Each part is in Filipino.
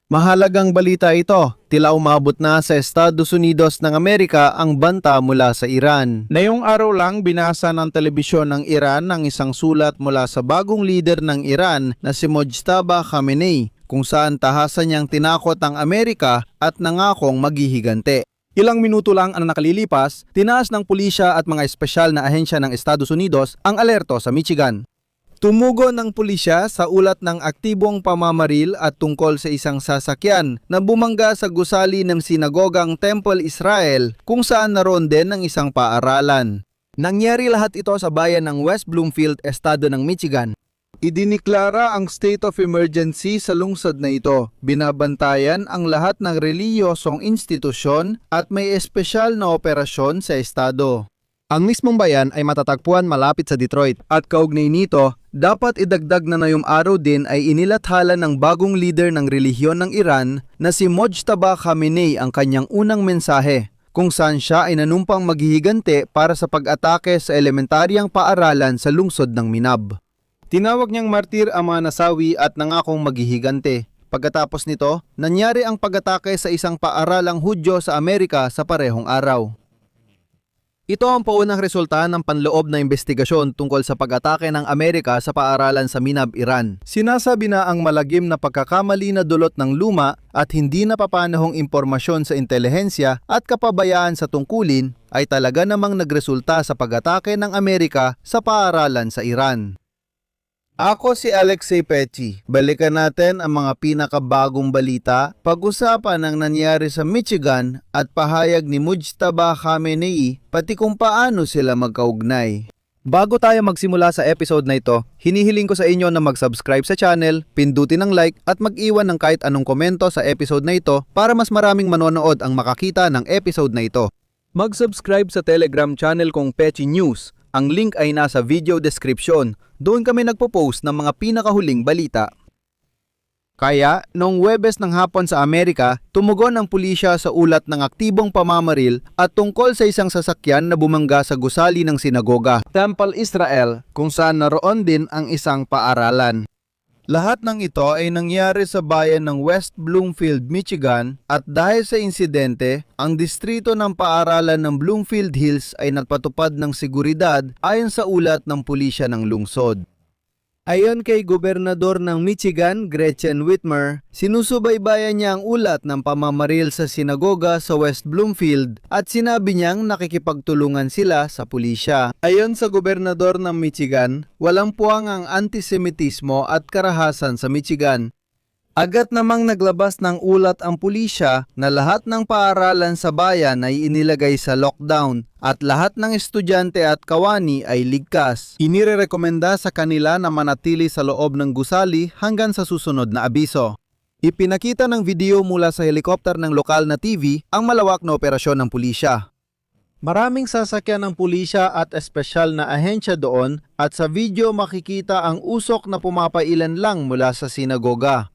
Mahalagang balita ito, tila umabot na sa Estados Unidos ng Amerika ang banta mula sa Iran. Ngayong araw lang binasa ng telebisyon ng Iran ang isang sulat mula sa bagong leader ng Iran na si Mojtaba Khamenei, kung saan tahasan niyang tinakot ang Amerika at nangakong maghihigante. Ilang minuto lang ang nakalilipas, tinaas ng pulisya at mga espesyal na ahensya ng Estados Unidos ang alerto sa Michigan. Tumugon ng pulisya sa ulat ng aktibong pamamaril at tungkol sa isang sasakyan na bumangga sa gusali ng sinagogang Temple Israel kung saan naroon din ang isang paaralan. Nangyari lahat ito sa bayan ng West Bloomfield, estado ng Michigan. Idiniklara ang state of emergency sa lungsod na ito. Binabantayan ang lahat ng reliyosong institusyon at may espesyal na operasyon sa estado. Ang mismong bayan ay matatagpuan malapit sa Detroit at kaugnay nito, dapat idagdag na ngayong araw din ay inilathala ng bagong leader ng relihiyon ng Iran na si Mojtaba Khamenei ang kanyang unang mensahe, kung saan siya ay nanumpang maghihigante para sa pag-atake sa elementaryang paaralan sa lungsod ng Minab. Tinawag niyang martir ang mga nasawi at nangakong maghihigante. Pagkatapos nito, nangyari ang pag-atake sa isang paaralang Hudyo sa Amerika sa parehong araw. Ito ang paunang resulta ng panloob na investigasyon tungkol sa pag-atake ng Amerika sa paaralan sa Minab, Iran. Sinasabi na ang malagim na pagkakamali na dulot ng luma at hindi napapanahong impormasyon sa intelihensya at kapabayaan sa tungkulin ay talaga namang nagresulta sa pag-atake ng Amerika sa paaralan sa Iran. Ako si Alexei Pechi. Balikan natin ang mga pinakabagong balita, pag-usapan ang nangyari sa Michigan at pahayag ni Mojtaba Khamenei pati kung paano sila magkaugnay. Bago tayo magsimula sa episode na ito, hinihiling ko sa inyo na mag-subscribe sa channel, pindutin ang like at mag-iwan ng kahit anong komento sa episode na ito para mas maraming manonood ang makakita ng episode na ito. Mag-subscribe sa Telegram channel kong Pechi News. Ang link ay nasa video description. Doon kami nagpo-post ng mga pinakahuling balita. Kaya, noong Huwebes ng hapon sa Amerika, tumugon ang pulisya sa ulat ng aktibong pamamaril at tungkol sa isang sasakyan na bumangga sa gusali ng sinagoga, Temple Israel, kung saan naroon din ang isang paaralan. Lahat ng ito ay nangyari sa bayan ng West Bloomfield, Michigan at dahil sa insidente, ang distrito ng paaralan ng Bloomfield Hills ay nagpatupad ng seguridad ayon sa ulat ng pulisya ng lungsod. Ayon kay Gobernador ng Michigan, Gretchen Whitmer, sinusubaybayan niya ang ulat ng pamamaril sa sinagoga sa West Bloomfield at sinabi niyang nakikipagtulungan sila sa pulisya. Ayon sa Gobernador ng Michigan, walang puwang ang antisemitismo at karahasan sa Michigan. Agad namang naglabas ng ulat ang pulisya na lahat ng paaralan sa bayan ay inilagay sa lockdown at lahat ng estudyante at kawani ay ligtas. Inirekomenda sa kanila na manatili sa loob ng gusali hanggang sa susunod na abiso. Ipinakita ng video mula sa helikopter ng lokal na TV ang malawak na operasyon ng pulisya. Maraming sasakyan ng pulisya at espesyal na ahensya doon at sa video makikita ang usok na pumapailan lang mula sa sinagoga.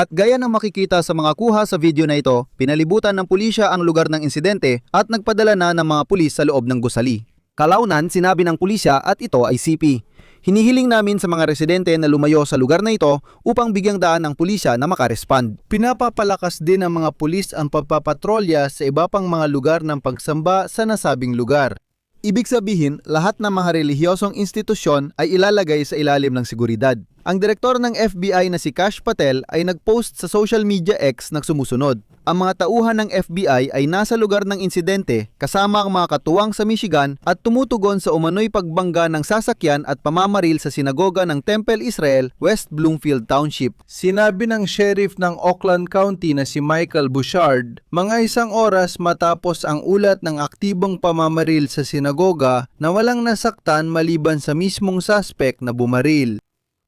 At gaya ng makikita sa mga kuha sa video na ito, pinalibutan ng pulisya ang lugar ng insidente at nagpadala na ng mga pulis sa loob ng gusali. Kalaunan, sinabi ng pulisya at ito ay CP. Hinihiling namin sa mga residente na lumayo sa lugar na ito upang bigyang daan ng pulisya na makarespond. Pinapapalakas din ng mga pulis ang pagpapatrolya sa iba pang mga lugar ng pagsamba sa nasabing lugar. Ibig sabihin, lahat ng mga relihiyosong institusyon ay ilalagay sa ilalim ng seguridad. Ang direktor ng FBI na si Kash Patel ay nagpost sa social media X na sumusunod. Ang mga tauhan ng FBI ay nasa lugar ng insidente kasama ang mga katuwang sa Michigan at tumutugon sa umano'y pagbangga ng sasakyan at pamamaril sa sinagoga ng Temple Israel, West Bloomfield Township. Sinabi ng sheriff ng Oakland County na si Michael Bouchard, mga 1 oras matapos ang ulat ng aktibong pamamaril sa sinagoga na walang nasaktan maliban sa mismong suspect na bumaril.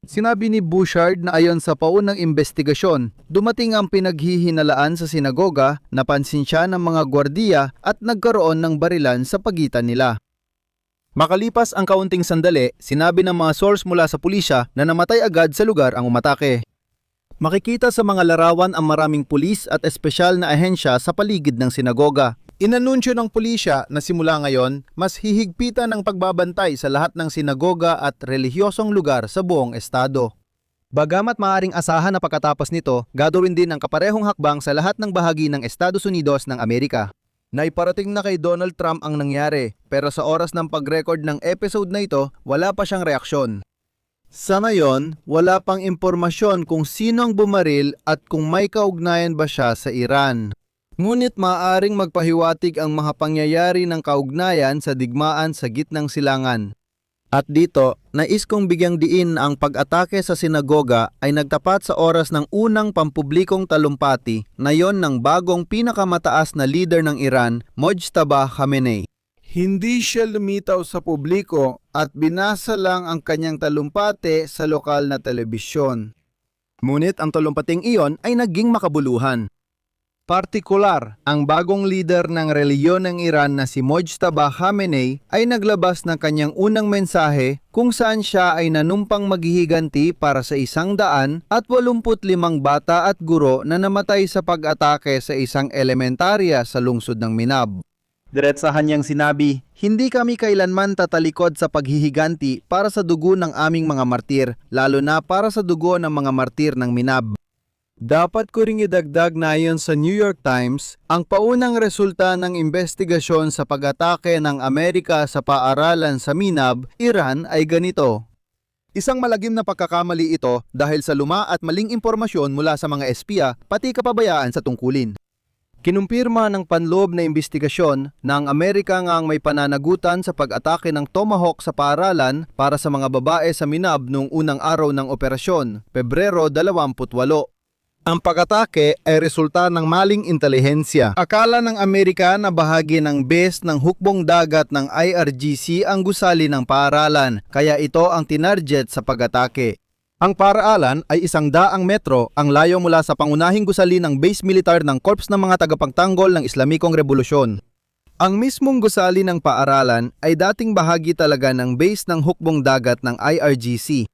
Sinabi ni Bouchard na ayon sa paunang investigasyon, dumating ang pinaghihinalaan sa sinagoga, napansin siya ng mga gwardiya at nagkaroon ng barilan sa pagitan nila. Makalipas ang kaunting sandali, sinabi ng mga source mula sa pulisya na namatay agad sa lugar ang umatake. Makikita sa mga larawan ang maraming pulis at espesyal na ahensya sa paligid ng sinagoga. Inanunsyo ng pulisya na simula ngayon, mas hihigpitan ang pagbabantay sa lahat ng sinagoga at relihiyosong lugar sa buong estado. Bagamat maaring asahan na pagkatapos nito, gagawin din ang kaparehong hakbang sa lahat ng bahagi ng Estados Unidos ng Amerika. Naiparating na kay Donald Trump ang nangyari, pero sa oras ng pag-record ng episode na ito, wala pa siyang reaksyon. Sa ngayon, wala pang impormasyon kung sino ang bumaril at kung may kaugnayan ba siya sa Iran. Ngunit maaaring magpahiwatig ang mga pangyayari ng kaugnayan sa digmaan sa gitnang silangan. At dito, nais kong bigyang diin ang pag-atake sa sinagoga ay nagtapat sa oras ng unang pampublikong talumpati na yon ng bagong pinakamataas na leader ng Iran, Mojtaba Khamenei. Hindi siya lumitaw sa publiko at binasa lang ang kanyang talumpati sa lokal na telebisyon. Ngunit ang talumpating iyon ay naging makabuluhan. Partikular, ang bagong leader ng reliyon ng Iran na si Mojtaba Khamenei ay naglabas ng kanyang unang mensahe kung saan siya ay nanumpang maghihiganti para sa 185 bata at guro na namatay sa pag-atake sa isang elementarya sa lungsod ng Minab. Diretsahan niyang sinabi, "Hindi kami kailanman tatalikod sa paghihiganti para sa dugo ng aming mga martir, lalo na para sa dugo ng mga martir ng Minab." Dapat ko ring idagdag na ayon sa New York Times, ang paunang resulta ng investigasyon sa pag-atake ng Amerika sa paaralan sa Minab, Iran ay ganito. Isang malagim na pagkakamali ito dahil sa luma at maling impormasyon mula sa mga espiya pati kapabayaan sa tungkulin. Kinumpirma ng panloob na investigasyon na ang Amerika nga ang may pananagutan sa pag-atake ng Tomahawk sa paaralan para sa mga babae sa Minab noong unang araw ng operasyon, Pebrero 28. Ang pag-atake ay resulta ng maling intelihensya. Akala ng Amerika na bahagi ng base ng hukbong dagat ng IRGC ang gusali ng paaralan, kaya ito ang tinarget sa pag-atake. Ang paaralan ay 100 metro ang layo mula sa pangunahing gusali ng base militar ng Korps ng mga tagapagtanggol ng Islamikong Revolusyon. Ang mismong gusali ng paaralan ay dating bahagi talaga ng base ng hukbong dagat ng IRGC.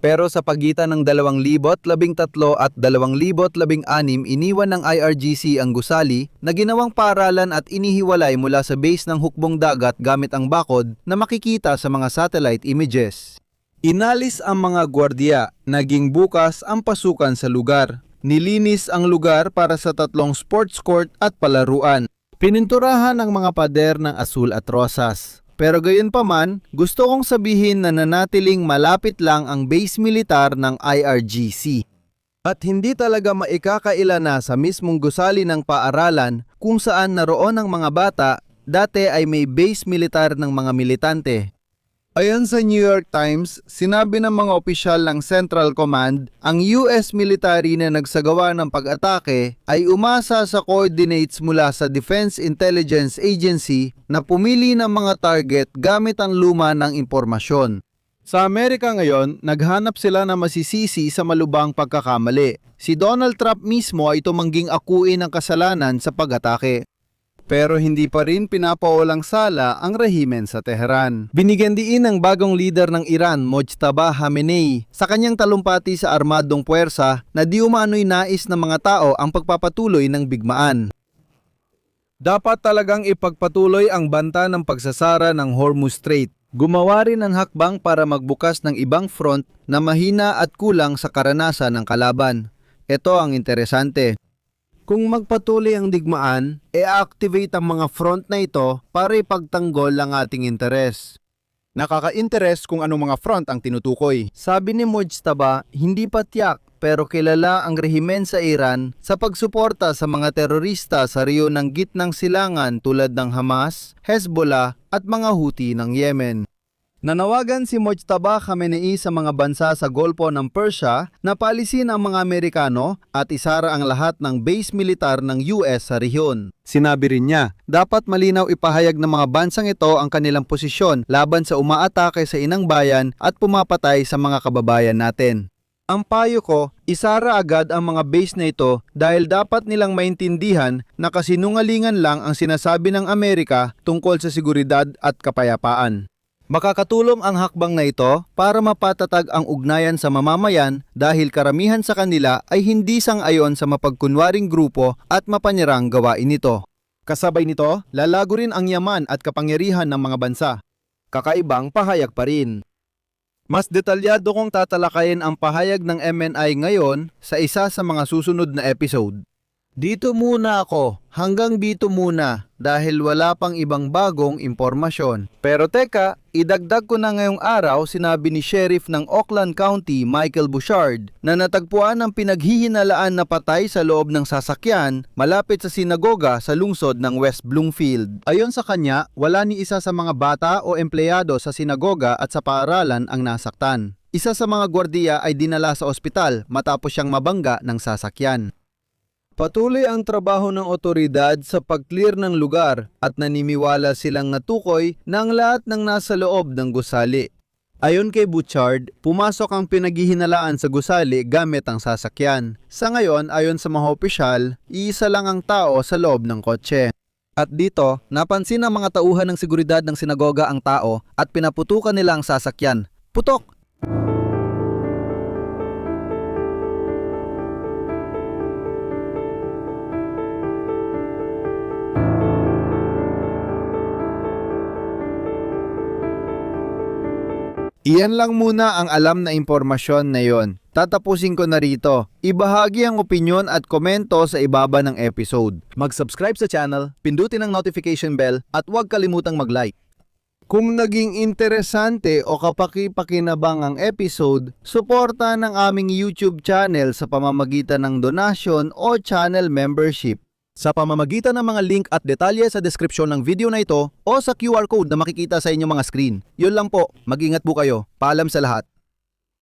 Pero sa pagitan ng 2013 at 2016 iniwan ng IRGC ang gusali na ginawang paaralan at inihiwalay mula sa base ng hukbong dagat gamit ang bakod na makikita sa mga satellite images. Inalis ang mga gwardiya, naging bukas ang pasukan sa lugar. Nilinis ang lugar para sa 3 sports court at palaruan. Pininturahan ang mga pader ng asul at rosas. Pero gayunpaman, gusto kong sabihin na nanatiling malapit lang ang base militar ng IRGC. At hindi talaga maikakaila sa mismong gusali ng paaralan kung saan naroon ang mga bata, dati ay may base militar ng mga militante. Ayon sa New York Times, sinabi ng mga opisyal ng Central Command, ang US military na nagsagawa ng pag-atake ay umasa sa coordinates mula sa Defense Intelligence Agency na pumili ng mga target gamit ang luma ng impormasyon. Sa Amerika ngayon, naghanap sila na masisisi sa malubhang pagkakamali. Si Donald Trump mismo ay tumangging akuin ang kasalanan sa pag-atake. Pero hindi pa rin pinapawalang sala ang rehimen sa Tehran. Binigyan diin ng bagong leader ng Iran, Mojtaba Khamenei, sa kanyang talumpati sa armadong puwersa na di umano'y nais ng mga tao ang pagpapatuloy ng bigmaan. Dapat talagang ipagpatuloy ang banta ng pagsasara ng Hormuz Strait. Gumawa rin ng hakbang para magbukas ng ibang front na mahina at kulang sa karanasan ng kalaban. Ito ang interesante. Kung magpatuloy ang digmaan, i-activate ang mga front na ito para ipagtanggol ang ating interes. Nakaka-interes kung anong mga front ang tinutukoy. Sabi ni Mujtaba, hindi pa tiyak pero kilala ang rehimen sa Iran sa pagsuporta sa mga terorista sa riyo ng gitnang silangan tulad ng Hamas, Hezbollah at mga Houthi ng Yemen. Nanawagan si Mujtaba Khamenei sa mga bansa sa Golpo ng Persia na paalisin ang mga Amerikano at isara ang lahat ng base militar ng US sa rehiyon. Sinabi rin niya, dapat malinaw ipahayag ng mga bansang ito ang kanilang posisyon laban sa umaatake sa inang bayan at pumapatay sa mga kababayan natin. Ang payo ko, isara agad ang mga base na ito dahil dapat nilang maintindihan na kasinungalingan lang ang sinasabi ng Amerika tungkol sa seguridad at kapayapaan. Makakatulong ang hakbang na ito para mapatatag ang ugnayan sa mamamayan dahil karamihan sa kanila ay hindi sang-ayon sa mapagkunwaring grupo at mapanyarang gawain nito. Kasabay nito, lalago rin ang yaman at kapangyarihan ng mga bansa. Kakaibang pahayag pa rin. Mas detalyado kong tatalakayin ang pahayag ng MNI ngayon sa isa sa mga susunod na episode. Dito muna ako, hanggang dito muna dahil wala pang ibang bagong impormasyon. Pero teka, idagdag ko na ngayong araw sinabi ni Sheriff ng Oakland County, Michael Bouchard, na natagpuan ang pinaghihinalaan na patay sa loob ng sasakyan malapit sa sinagoga sa lungsod ng West Bloomfield. Ayon sa kanya, wala ni isa sa mga bata o empleyado sa sinagoga at sa paaralan ang nasaktan. Isa sa mga gwardiya ay dinala sa ospital matapos siyang mabangga ng sasakyan. Patuloy ang trabaho ng otoridad sa pag-clear ng lugar at naniniwala silang natukoy na ang lahat ng nasa loob ng gusali. Ayon kay Bouchard, pumasok ang pinaghihinalaan sa gusali gamit ang sasakyan. Sa ngayon, ayon sa mga opisyal, iisa lang ang tao sa loob ng kotse. At dito, napansin ng mga tauhan ng seguridad ng sinagoga ang tao at pinaputukan nila ang sasakyan. Putok! Iyan lang muna ang alam na impormasyon na yon. Tatapusin ko na rito. Ibahagi ang opinyon at komento sa ibaba ng episode. Mag-subscribe sa channel, pindutin ang notification bell at huwag kalimutang mag-like. Kung naging interesante o kapaki-pakinabang ang episode, suporta ng aming YouTube channel sa pamamagitan ng donasyon o channel membership. Sa pamamagitan ng mga link at detalye sa description ng video na ito o sa QR code na makikita sa inyong mga screen. Yun lang po, mag-ingat po kayo. Paalam sa lahat.